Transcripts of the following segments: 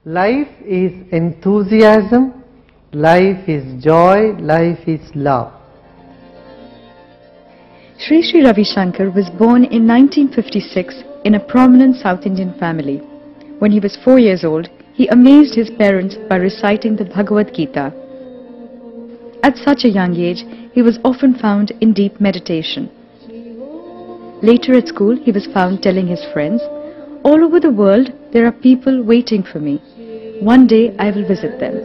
Life is enthusiasm, life is joy, life is love. Sri Sri Ravi Shankar was born in 1956 in a prominent South Indian family. When he was 4 years old, he amazed his parents by reciting the Bhagavad Gita. At such a young age, he was often found in deep meditation. Later at school, he was found telling his friends, "All over the world, there are people waiting for me. One day I will visit them."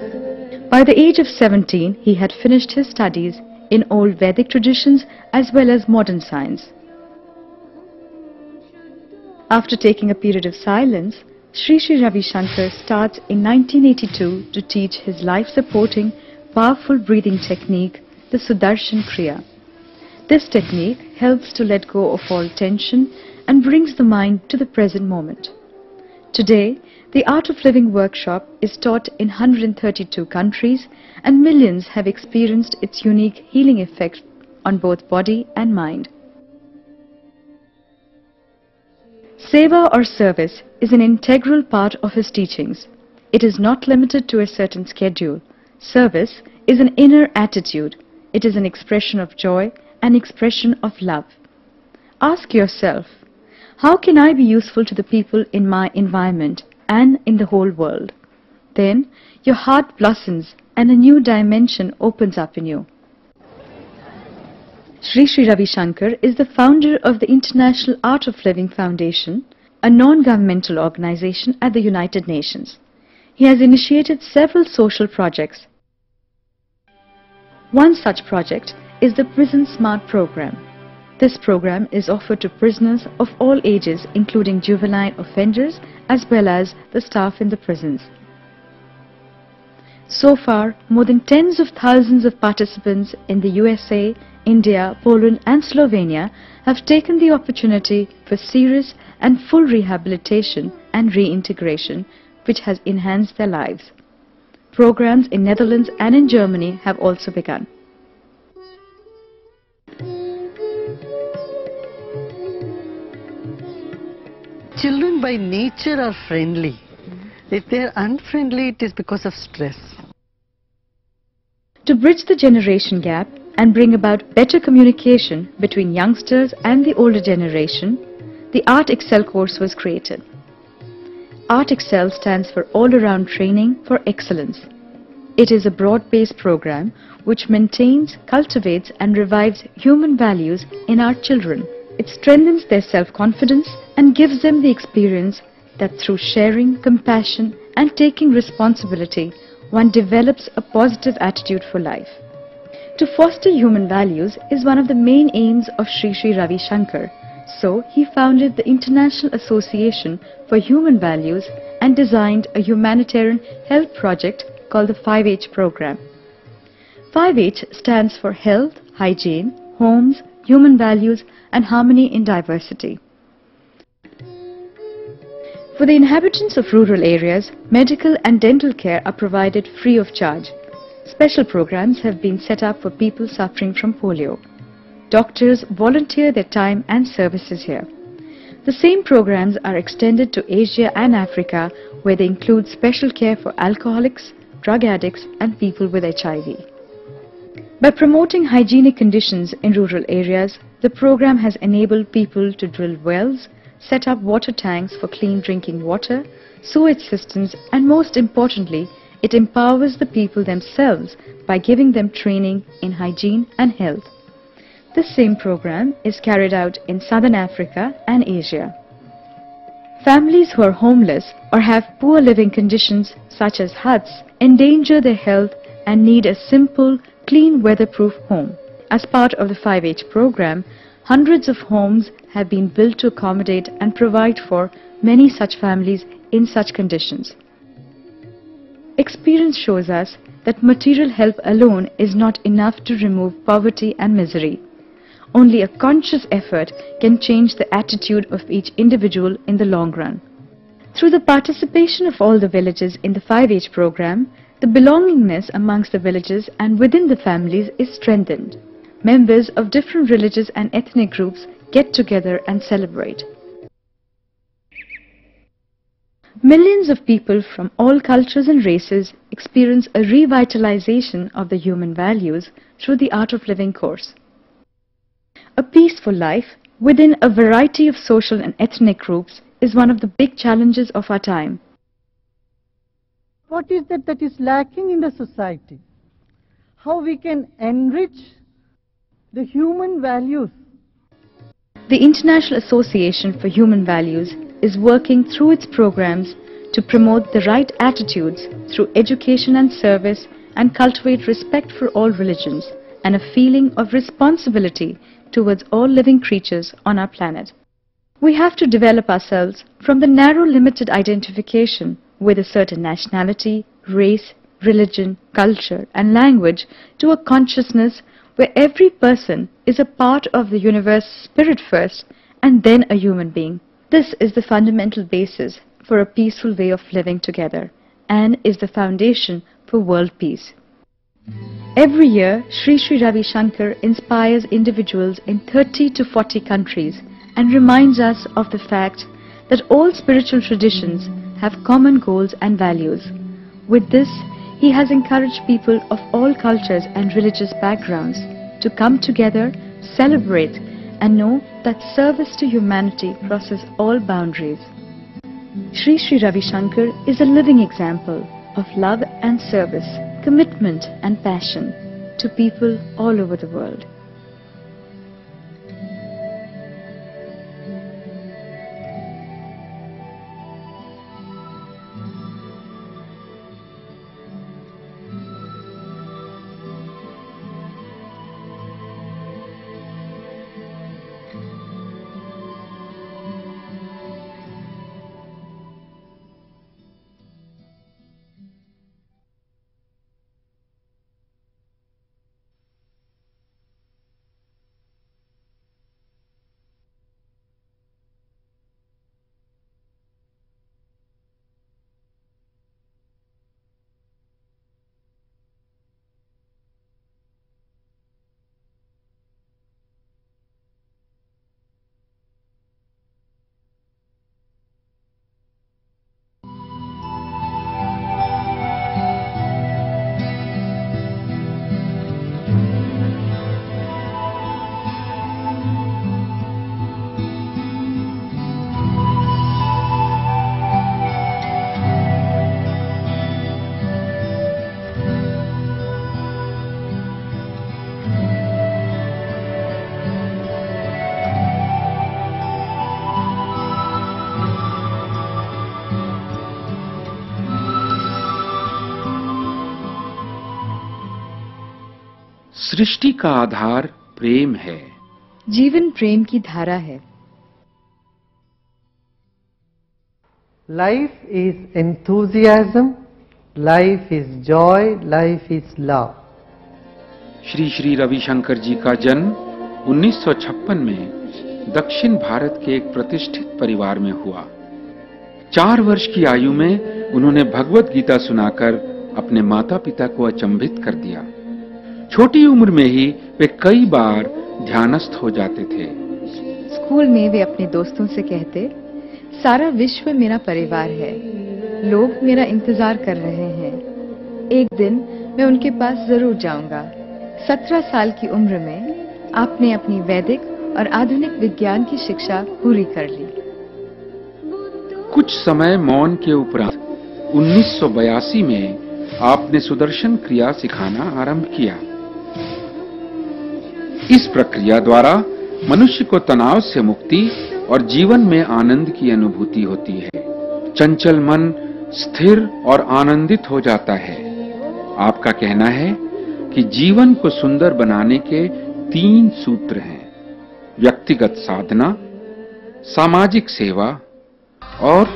By the age of 17, he had finished his studies in old Vedic traditions as well as modern science. After taking a period of silence, Sri Sri Ravi Shankar starts in 1982 to teach his life-supporting, powerful breathing technique, the Sudarshan Kriya. This technique helps to let go of all tension and brings the mind to the present moment. Today, the Art of Living workshop is taught in 132 countries and millions have experienced its unique healing effect on both body and mind. Seva or service is an integral part of his teachings. It is not limited to a certain schedule. Service is an inner attitude. It is an expression of joy, an expression of love. Ask yourself, how can I be useful to the people in my environment and in the whole world? Then your heart blossoms and a new dimension opens up in you. Sri Sri Ravi Shankar is the founder of the International Art of Living Foundation, a non-governmental organization at the United Nations. He has initiated several social projects. One such project is the Prison Smart program. This program is offered to prisoners of all ages, including juvenile offenders as well as the staff in the prisons. So far, more than tens of thousands of participants in the USA, India, Poland and Slovenia have taken the opportunity for serious and full rehabilitation and reintegration, which has enhanced their lives. Programs in Netherlands and in Germany have also begun. Children by nature are friendly. If they are unfriendly, it is because of stress. To bridge the generation gap and bring about better communication between youngsters and the older generation, the Art Excel course was created. Art Excel stands for All-Around Training for Excellence. It is a broad-based program which maintains, cultivates and revives human values in our children. It strengthens their self-confidence and gives them the experience that through sharing, compassion and taking responsibility, one develops a positive attitude for life. To foster human values is one of the main aims of Sri Sri Ravi Shankar. So he founded the International Association for Human Values and designed a humanitarian health project called the 5H program. 5H stands for Health, Hygiene, Homes, Human Values and Harmony in Diversity. For the inhabitants of rural areas, medical and dental care are provided free of charge. Special programs have been set up for people suffering from polio. Doctors volunteer their time and services here. The same programs are extended to Asia and Africa, where they include special care for alcoholics, drug addicts and people with HIV. By promoting hygienic conditions in rural areas, the program has enabled people to drill wells, set up water tanks for clean drinking water, sewage systems and most importantly, it empowers the people themselves by giving them training in hygiene and health. This same program is carried out in Southern Africa and Asia. Families who are homeless or have poor living conditions such as huts endanger their health and need a simple, clean, weatherproof home. As part of the 5H program, hundreds of homes have been built to accommodate and provide for many such families in such conditions. Experience shows us that material help alone is not enough to remove poverty and misery. Only a conscious effort can change the attitude of each individual in the long run. Through the participation of all the villages in the 5H program, the belongingness amongst the villages and within the families is strengthened. Members of different religious and ethnic groups get together and celebrate. Millions of people from all cultures and races experience a revitalization of the human values through the Art of Living course. A peaceful life within a variety of social and ethnic groups is one of the big challenges of our time. What is that is lacking in the society? How we can enrich the human values? The International Association for Human Values is working through its programs to promote the right attitudes through education and service and cultivate respect for all religions and a feeling of responsibility towards all living creatures on our planet. We have to develop ourselves from the narrow limited identification with a certain nationality, race, religion, culture and language to a consciousness where every person is a part of the universe spirit first and then a human being. This is the fundamental basis for a peaceful way of living together and is the foundation for world peace. Every year, Sri Sri Ravi Shankar inspires individuals in 30 to 40 countries and reminds us of the fact that all spiritual traditions have common goals and values. With this, he has encouraged people of all cultures and religious backgrounds to come together, celebrate, and know that service to humanity crosses all boundaries. Sri Sri Ravi Shankar is a living example of love and service, commitment and passion to people all over the world. सृष्टि का आधार प्रेम है। जीवन प्रेम की धारा है। Life is enthusiasm, life is joy, life is love. Shri Shri Ravishankar जी का जन्म 1956 में दक्षिण भारत के एक प्रतिष्ठित परिवार में हुआ। 4 वर्ष की आयु में उन्होंने भगवत गीता सुनाकर अपने माता पिता को अचंभित कर दिया। छोटी उम्र में ही वे कई बार ध्यानस्थ हो जाते थे। स्कूल में वे अपने दोस्तों से कहते, सारा विश्व मेरा परिवार है, लोग मेरा इंतजार कर रहे हैं, एक दिन मैं उनके पास जरूर जाऊंगा। 17 साल की उम्र में आपने अपनी वैदिक और आधुनिक विज्ञान की शिक्षा पूरी कर ली। कुछ समय मौन के उपरांत 1982 में आपने सुदर्शन क्रिया सिखाना आरंभ किया। इस प्रक्रिया द्वारा मनुष्य को तनाव से मुक्ति और जीवन में आनंद की अनुभूति होती है। चंचल मन स्थिर और आनंदित हो जाता है। आपका कहना है कि जीवन को सुंदर बनाने के 3 सूत्र हैं: व्यक्तिगत साधना, सामाजिक सेवा और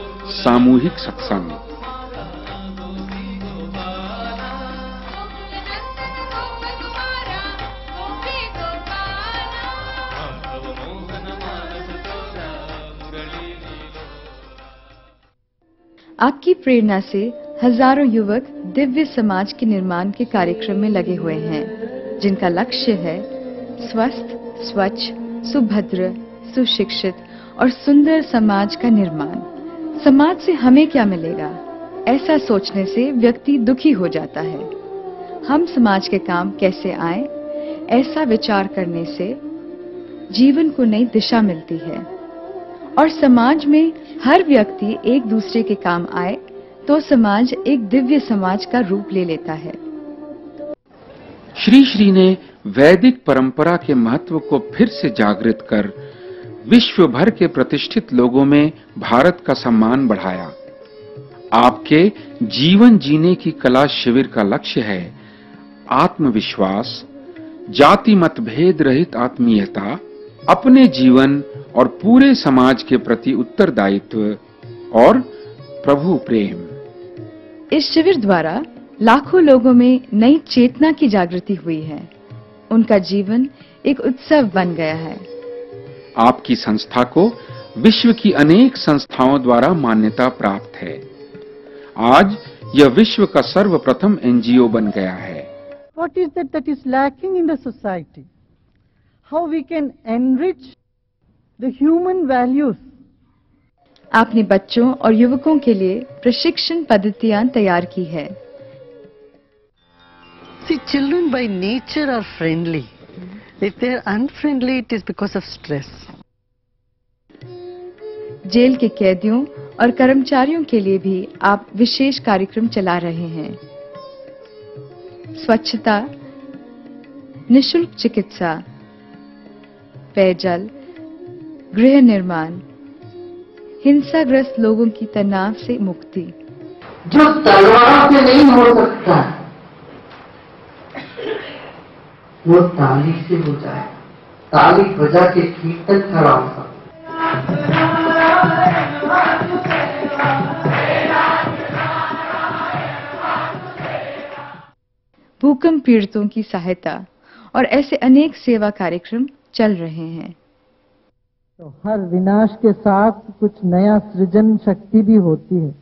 सामूहिक सत्संग। आपकी प्रेरणा से हजारों युवक दिव्य समाज के निर्माण के कार्यक्रम में लगे हुए हैं, जिनका लक्ष्य है स्वस्थ, स्वच्छ, सुभद्र, सुशिक्षित और सुंदर समाज का निर्माण। समाज से हमें क्या मिलेगा, ऐसा सोचने से व्यक्ति दुखी हो जाता है। हम समाज के काम कैसे आए, ऐसा विचार करने से जीवन को नई दिशा मिलती है और समाज में हर व्यक्ति एक दूसरे के काम आए तो समाज एक दिव्य समाज का रूप ले लेता है। श्री श्री ने वैदिक परंपरा के महत्व को फिर से जागृत कर विश्व भर के प्रतिष्ठित लोगों में भारत का सम्मान बढ़ाया। आपके जीवन जीने की कला शिविर का लक्ष्य है आत्मविश्वास, जाति मतभेद रहित आत्मीयता, अपने जीवन और पूरे समाज के प्रति उत्तरदायित्व और प्रभु प्रेम। इस शिविर द्वारा लाखों लोगों में नई चेतना की जागृति हुई है। उनका जीवन एक उत्सव बन गया है। आपकी संस्था को विश्व की अनेक संस्थाओं द्वारा मान्यता प्राप्त है। आज यह विश्व का सर्वप्रथम एनजीओ बन गया है। What is that is lacking in the society? How we can enrich the human values? आपने बच्चों और युवकों के लिए प्रशिक्षण पद्धतियां तैयार की है। See, children by nature are friendly. If they are unfriendly, it is because of stress. जेल के कैदियों और कर्मचारियों के लिए भी आप विशेष कार्यक्रम चला रहे हैं। स्वच्छता, निशुल्क चिकित्सा, पेयजल, गृह निर्माण, हिंसाग्रस्त लोगों की तनाव से मुक्ति। जो तलवार से नहीं हो सकता वो ताली से होता है। ताली बजा के कीर्तन कराओ सब। भूकंप पीड़ितों की सहायता और ऐसे अनेक सेवा कार्यक्रम चल रहे हैं। तो हर विनाश के साथ कुछ नया सृजन शक्ति भी होती है।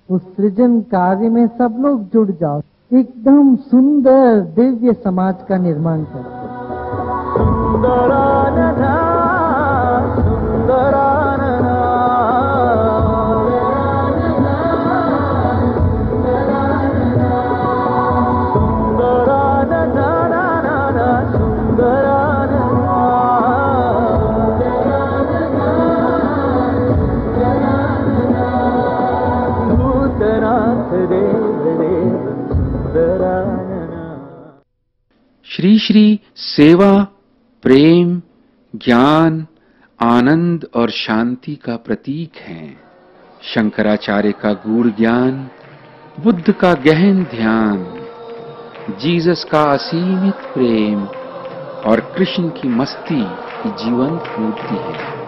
उस सृजन कार्य में सब लोग जुड़ जाओ, एकदम सुंदर दिव्य समाज का निर्माण करो। श्री श्री सेवा, प्रेम, ज्ञान, आनंद और शांति का प्रतीक हैं। शंकराचार्य का गूढ़ ज्ञान, बुद्ध का गहन ध्यान, जीसस का असीमित प्रेम और कृष्ण की मस्ती की जीवंत मूर्ति है।